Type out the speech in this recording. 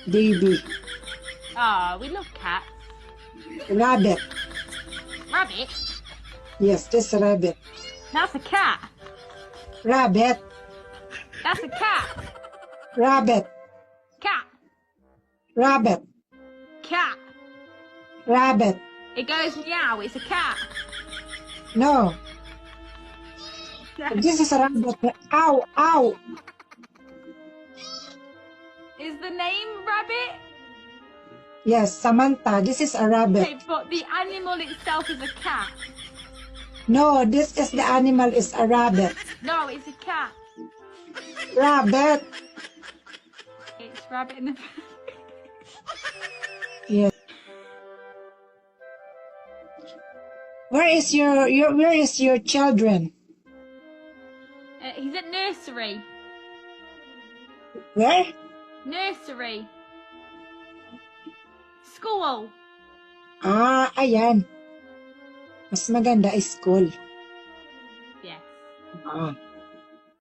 Baby. Oh, we love cats. Rabbit. Rabbit? Yes, this rabbit. That's a cat. Rabbit. That's a cat. Rabbit. Cat. Rabbit. Cat. Rabbit. It goes meow. It's a cat. No. This is a rabbit. Ow, ow. Is the name Rabbit? Yes, Samantha, this is a rabbit. Okay, but the animal itself is a cat. No, this is the animal is a rabbit. No, it's a cat. Rabbit. It's Rabbit in the... Yes. Where is your children? He's at nursery. Where? Nursery. School. Ah, ayan. Mas maganda is school. Yes. Ah.